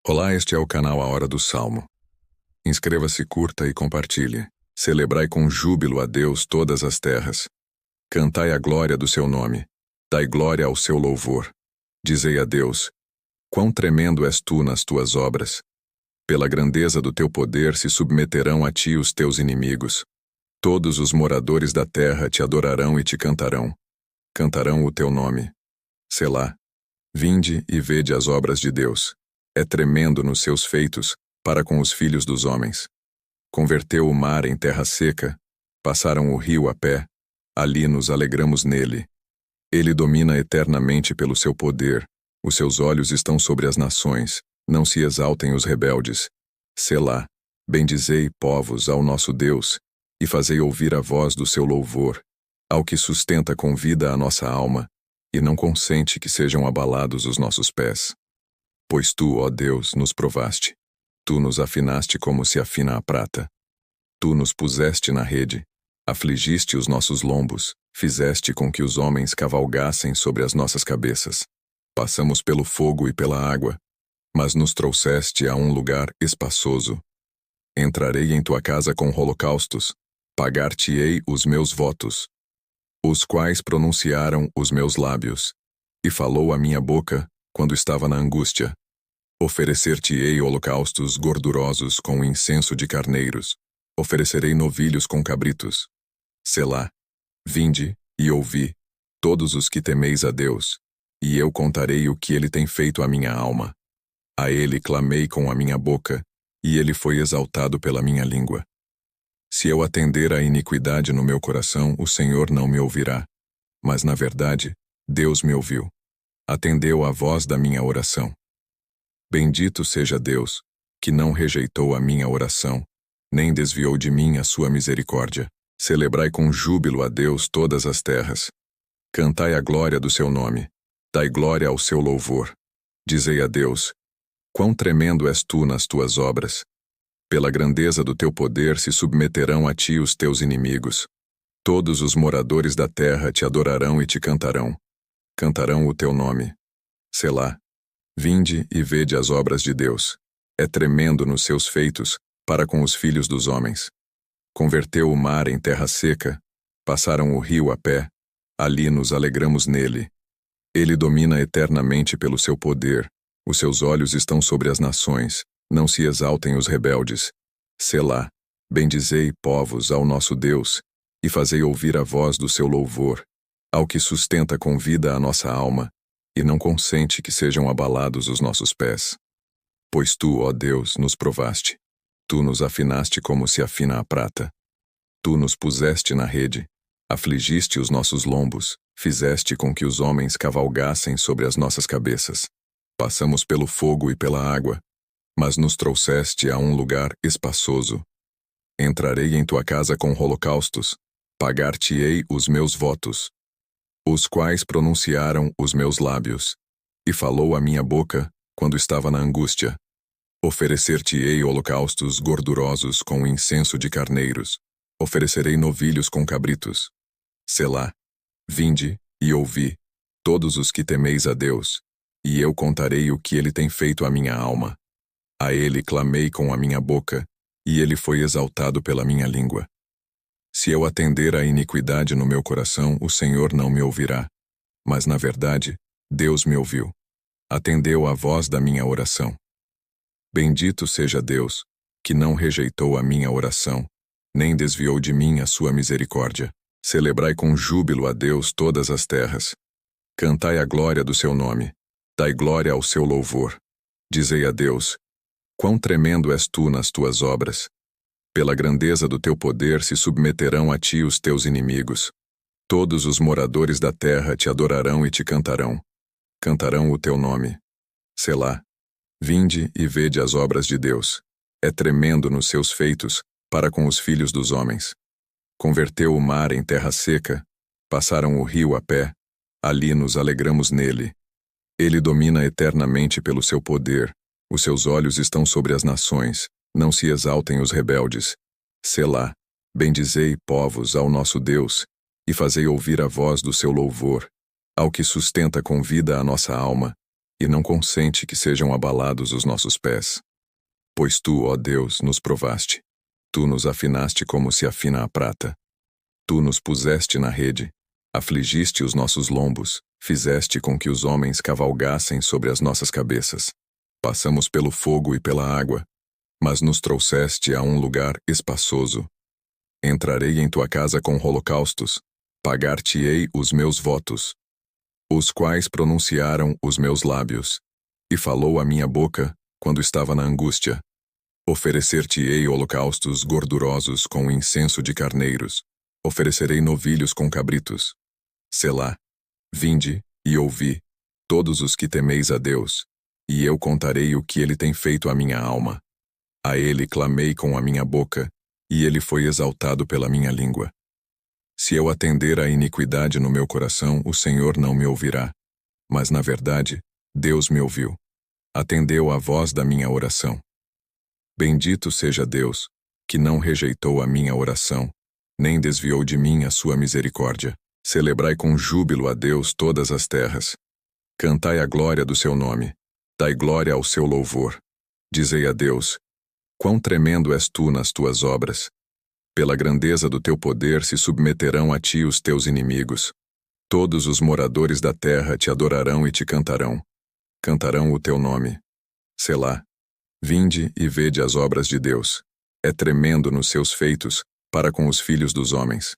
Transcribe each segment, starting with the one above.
Olá, este é o canal A Hora do Salmo. Inscreva-se, curta e compartilhe. Celebrai com júbilo a Deus todas as terras. Cantai a glória do seu nome. Dai glória ao seu louvor. Dizei a Deus: quão tremendo és tu nas tuas obras. Pela grandeza do teu poder se submeterão a ti os teus inimigos. Todos os moradores da terra te adorarão e te cantarão. Cantarão o teu nome. Selá. Vinde e vede as obras de Deus. É tremendo nos seus feitos, para com os filhos dos homens. Converteu o mar em terra seca, passaram o rio a pé, ali nos alegramos nele. Ele domina eternamente pelo seu poder, os seus olhos estão sobre as nações, não se exaltem os rebeldes. Selá, bendizei, povos, ao nosso Deus, e fazei ouvir a voz do seu louvor, ao que sustenta com vida a nossa alma, e não consente que sejam abalados os nossos pés. Pois tu, ó Deus, nos provaste. Tu nos afinaste como se afina a prata. Tu nos puseste na rede, afligiste os nossos lombos, fizeste com que os homens cavalgassem sobre as nossas cabeças. Passamos pelo fogo e pela água, mas nos trouxeste a um lugar espaçoso. Entrarei em tua casa com holocaustos, pagar-te-ei os meus votos, os quais pronunciaram os meus lábios, e falou a minha boca quando estava na angústia. Oferecer-te-ei holocaustos gordurosos com incenso de carneiros. Oferecerei novilhos com cabritos. Selá. Vinde e ouvi, todos os que temeis a Deus, e eu contarei o que ele tem feito à minha alma. A ele clamei com a minha boca, e ele foi exaltado pela minha língua. Se eu atender à iniquidade no meu coração, o Senhor não me ouvirá. Mas, na verdade, Deus me ouviu. Atendeu à voz da minha oração. Bendito seja Deus, que não rejeitou a minha oração, nem desviou de mim a sua misericórdia. Celebrai com júbilo a Deus todas as terras. Cantai a glória do seu nome. Dai glória ao seu louvor. Dizei a Deus: quão tremendo és tu nas tuas obras. Pela grandeza do teu poder se submeterão a ti os teus inimigos. Todos os moradores da terra te adorarão e te cantarão. Cantarão o teu nome. Selá. Vinde e vede as obras de Deus. É tremendo nos seus feitos, para com os filhos dos homens. Converteu o mar em terra seca, passaram o rio a pé, ali nos alegramos nele. Ele domina eternamente pelo seu poder, os seus olhos estão sobre as nações, não se exaltem os rebeldes. Selá. Bendizei, povos, ao nosso Deus, e fazei ouvir a voz do seu louvor, ao que sustenta com vida a nossa alma, e não consente que sejam abalados os nossos pés. Pois tu, ó Deus, nos provaste. Tu nos afinaste como se afina a prata. Tu nos puseste na rede, afligiste os nossos lombos, fizeste com que os homens cavalgassem sobre as nossas cabeças. Passamos pelo fogo e pela água, mas nos trouxeste a um lugar espaçoso. Entrarei em tua casa com holocaustos, pagar-te-ei os meus votos, os quais pronunciaram os meus lábios, e falou a minha boca quando estava na angústia. Oferecer-te-ei holocaustos gordurosos com incenso de carneiros. Oferecerei novilhos com cabritos. Selá. Vinde e ouvi, todos os que temeis a Deus, e eu contarei o que ele tem feito à minha alma. A ele clamei com a minha boca, e ele foi exaltado pela minha língua. Se eu atender à iniquidade no meu coração, o Senhor não me ouvirá. Mas, na verdade, Deus me ouviu. Atendeu à voz da minha oração. Bendito seja Deus, que não rejeitou a minha oração, nem desviou de mim a sua misericórdia. Celebrai com júbilo a Deus todas as terras. Cantai a glória do seu nome. Dai glória ao seu louvor. Dizei a Deus: quão tremendo és tu nas tuas obras. Pela grandeza do teu poder se submeterão a ti os teus inimigos. Todos os moradores da terra te adorarão e te cantarão. Cantarão o teu nome. Selá. Vinde e vede as obras de Deus. É tremendo nos seus feitos, para com os filhos dos homens. Converteu o mar em terra seca, passaram o rio a pé, ali nos alegramos nele. Ele domina eternamente pelo seu poder, os seus olhos estão sobre as nações, não se exaltem os rebeldes. Selá. Bendizei, povos, ao nosso Deus, e fazei ouvir a voz do seu louvor, ao que sustenta com vida a nossa alma, e não consente que sejam abalados os nossos pés. Pois tu, ó Deus, nos provaste. Tu nos afinaste como se afina a prata. Tu nos puseste na rede, afligiste os nossos lombos, fizeste com que os homens cavalgassem sobre as nossas cabeças. Passamos pelo fogo e pela água, mas nos trouxeste a um lugar espaçoso. Entrarei em tua casa com holocaustos, pagar-te-ei os meus votos, os quais pronunciaram os meus lábios, e falou a minha boca quando estava na angústia. Oferecer-te-ei holocaustos gordurosos com incenso de carneiros, oferecerei novilhos com cabritos. Selá. Vinde e ouvi, todos os que temeis a Deus, e eu contarei o que ele tem feito à minha alma. A ele clamei com a minha boca, e ele foi exaltado pela minha língua. Se eu atender à iniquidade no meu coração, o Senhor não me ouvirá. Mas, na verdade, Deus me ouviu. Atendeu à voz da minha oração. Bendito seja Deus, que não rejeitou a minha oração, nem desviou de mim a sua misericórdia. Celebrai com júbilo a Deus todas as terras. Cantai a glória do seu nome. Dai glória ao seu louvor. Dizei a Deus: quão tremendo és tu nas tuas obras. Pela grandeza do teu poder se submeterão a ti os teus inimigos. Todos os moradores da terra te adorarão e te cantarão. Cantarão o teu nome. Selá. Vinde e vede as obras de Deus. É tremendo nos seus feitos, para com os filhos dos homens.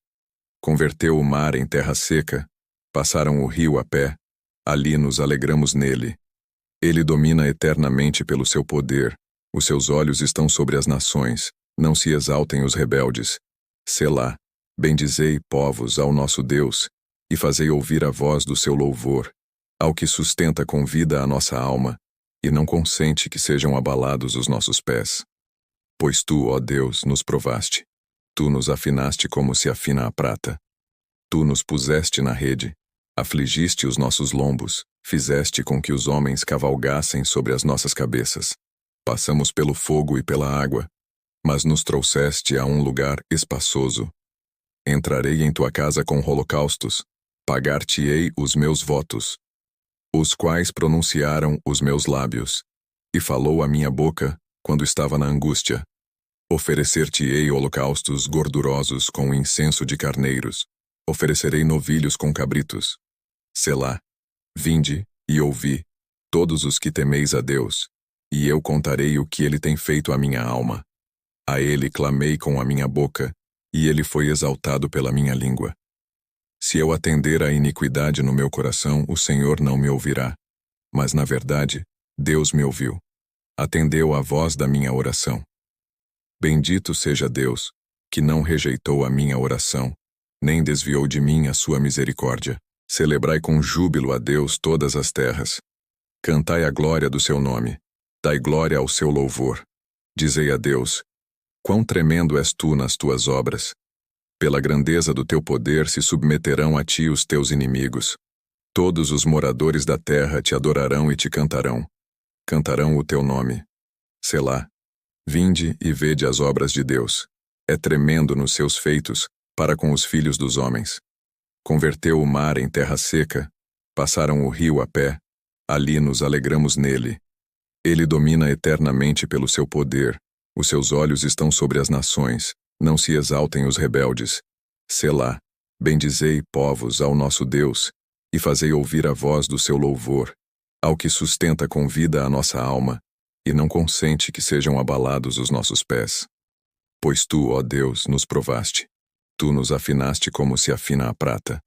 Converteu o mar em terra seca, passaram o rio a pé, ali nos alegramos nele. Ele domina eternamente pelo seu poder, os seus olhos estão sobre as nações, não se exaltem os rebeldes. Selá. Bendizei, povos, ao nosso Deus, e fazei ouvir a voz do seu louvor, ao que sustenta com vida a nossa alma, e não consente que sejam abalados os nossos pés. Pois tu, ó Deus, nos provaste. Tu nos afinaste como se afina a prata. Tu nos puseste na rede, afligiste os nossos lombos, fizeste com que os homens cavalgassem sobre as nossas cabeças. Passamos pelo fogo e pela água, mas nos trouxeste a um lugar espaçoso. Entrarei em tua casa com holocaustos, pagar-te-ei os meus votos, os quais pronunciaram os meus lábios, e falou a minha boca quando estava na angústia. Oferecer-te-ei holocaustos gordurosos com incenso de carneiros, oferecerei novilhos com cabritos. Selá. Vinde e ouvi, todos os que temeis a Deus, e eu contarei o que ele tem feito à minha alma. A ele clamei com a minha boca, e ele foi exaltado pela minha língua. Se eu atender à iniquidade no meu coração, o Senhor não me ouvirá. Mas, na verdade, Deus me ouviu. Atendeu à voz da minha oração. Bendito seja Deus, que não rejeitou a minha oração, nem desviou de mim a sua misericórdia. Celebrai com júbilo a Deus todas as terras. Cantai a glória do seu nome. Dai glória ao seu louvor. Dizei a Deus: quão tremendo és tu nas tuas obras. Pela grandeza do teu poder se submeterão a ti os teus inimigos. Todos os moradores da terra te adorarão e te cantarão. Cantarão o teu nome. Selá. Vinde e vede as obras de Deus. É tremendo nos seus feitos, para com os filhos dos homens. Converteu o mar em terra seca, passaram o rio a pé, ali nos alegramos nele. Ele domina eternamente pelo seu poder, os seus olhos estão sobre as nações, não se exaltem os rebeldes. Selá. Bendizei, povos, ao nosso Deus, e fazei ouvir a voz do seu louvor, ao que sustenta com vida a nossa alma, e não consente que sejam abalados os nossos pés. Pois tu, ó Deus, nos provaste. Tu nos afinaste como se afina a prata.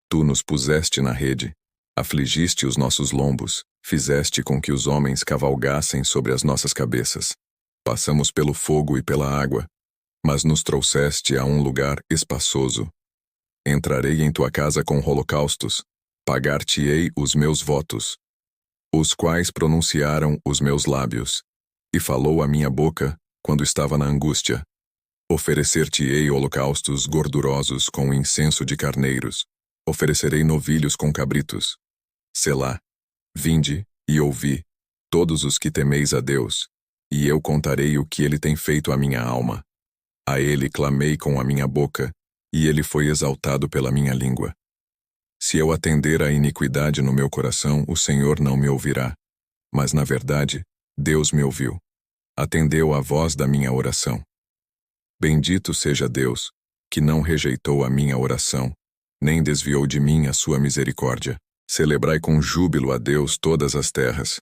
Tu nos puseste na rede, afligiste os nossos lombos, fizeste com que os homens cavalgassem sobre as nossas cabeças. Passamos pelo fogo e pela água, mas nos trouxeste a um lugar espaçoso. Entrarei em tua casa com holocaustos, pagar-te-ei os meus votos, os quais pronunciaram os meus lábios, e falou a minha boca quando estava na angústia. Oferecer-te-ei holocaustos gordurosos com incenso de carneiros, oferecerei novilhos com cabritos. Selá. Vinde e ouvi, todos os que temeis a Deus, e eu contarei o que ele tem feito à minha alma. A ele clamei com a minha boca, e ele foi exaltado pela minha língua. Se eu atender à iniquidade no meu coração, o Senhor não me ouvirá. Mas, na verdade, Deus me ouviu. Atendeu à voz da minha oração. Bendito seja Deus, que não rejeitou a minha oração, nem desviou de mim a sua misericórdia. Celebrai com júbilo a Deus todas as terras.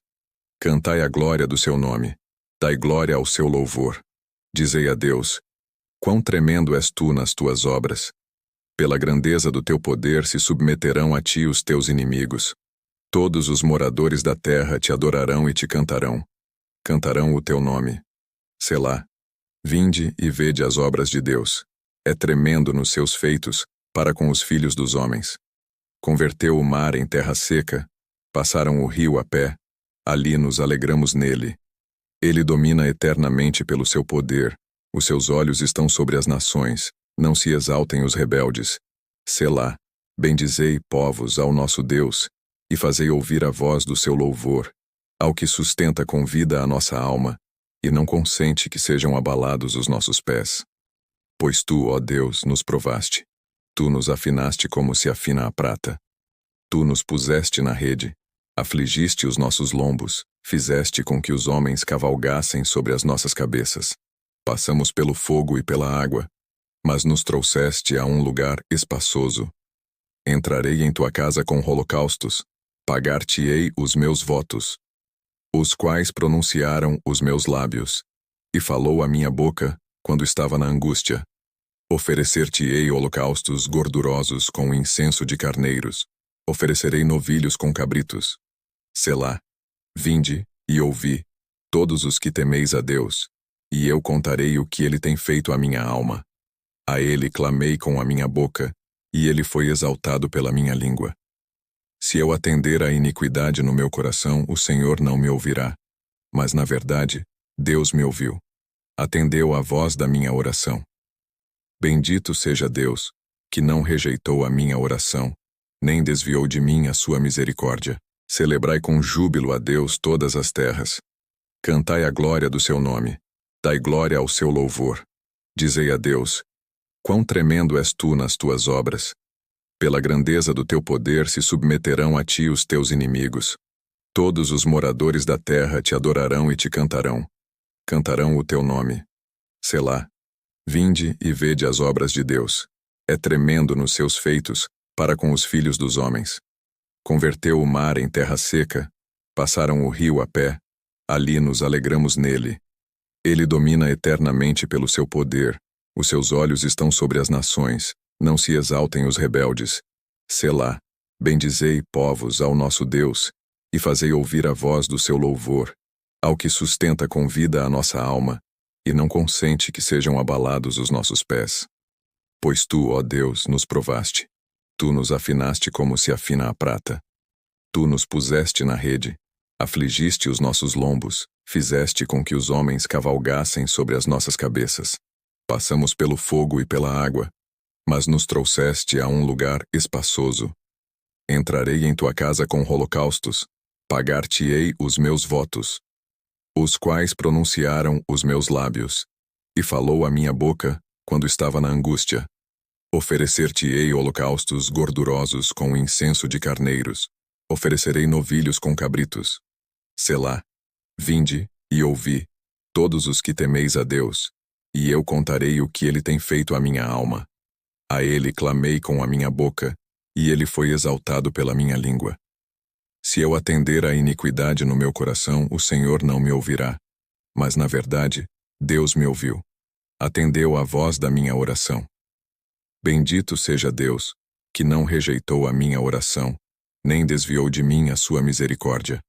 Cantai a glória do seu nome. Dai glória ao seu louvor. Dizei a Deus: quão tremendo és tu nas tuas obras. Pela grandeza do teu poder se submeterão a ti os teus inimigos. Todos os moradores da terra te adorarão e te cantarão. Cantarão o teu nome. Selá. Vinde e vede as obras de Deus. É tremendo nos seus feitos, para com os filhos dos homens. Converteu o mar em terra seca, passaram o rio a pé, ali nos alegramos nele. Ele domina eternamente pelo seu poder, os seus olhos estão sobre as nações, não se exaltem os rebeldes. Selá. Bendizei, povos, ao nosso Deus, e fazei ouvir a voz do seu louvor, ao que sustenta com vida a nossa alma, e não consente que sejam abalados os nossos pés. Pois tu, ó Deus, nos provaste. Tu nos afinaste como se afina a prata. Tu nos puseste na rede, afligiste os nossos lombos, fizeste com que os homens cavalgassem sobre as nossas cabeças. Passamos pelo fogo e pela água, mas nos trouxeste a um lugar espaçoso. Entrarei em tua casa com holocaustos, pagar-te-ei os meus votos, os quais pronunciaram os meus lábios, e falou a minha boca quando estava na angústia. Oferecer-te-ei holocaustos gordurosos com incenso de carneiros, oferecerei novilhos com cabritos. Selá. Vinde e ouvi, todos os que temeis a Deus, e eu contarei o que ele tem feito à minha alma. A ele clamei com a minha boca, e ele foi exaltado pela minha língua. Se eu atender à iniquidade no meu coração, o Senhor não me ouvirá. Mas, na verdade, Deus me ouviu. Atendeu à voz da minha oração. Bendito seja Deus, que não rejeitou a minha oração, nem desviou de mim a sua misericórdia. Celebrai com júbilo a Deus todas as terras. Cantai a glória do seu nome. Dai glória ao seu louvor. Dizei a Deus: quão tremendo és tu nas tuas obras. Pela grandeza do teu poder se submeterão a ti os teus inimigos. Todos os moradores da terra te adorarão e te cantarão. Cantarão o teu nome. Selá. Vinde e vede as obras de Deus. É tremendo nos seus feitos, para com os filhos dos homens. Converteu o mar em terra seca, passaram o rio a pé, ali nos alegramos nele. Ele domina eternamente pelo seu poder, os seus olhos estão sobre as nações, não se exaltem os rebeldes. Selá. Bendizei, povos, ao nosso Deus, e fazei ouvir a voz do seu louvor, ao que sustenta com vida a nossa alma, e não consente que sejam abalados os nossos pés. Pois tu, ó Deus, nos provaste. Tu nos afinaste como se afina a prata. Tu nos puseste na rede, afligiste os nossos lombos, fizeste com que os homens cavalgassem sobre as nossas cabeças. Passamos pelo fogo e pela água, mas nos trouxeste a um lugar espaçoso. Entrarei em tua casa com holocaustos, pagar-te-ei os meus votos, os quais pronunciaram os meus lábios, e falou a minha boca quando estava na angústia. Oferecer-te-ei holocaustos gordurosos com incenso de carneiros, oferecerei novilhos com cabritos. Selá. Vinde e ouvi, todos os que temeis a Deus, e eu contarei o que ele tem feito à minha alma. A ele clamei com a minha boca, e ele foi exaltado pela minha língua. Se eu atender à iniquidade no meu coração, o Senhor não me ouvirá. Mas, na verdade, Deus me ouviu. Atendeu à voz da minha oração. Bendito seja Deus, que não rejeitou a minha oração, nem desviou de mim a sua misericórdia.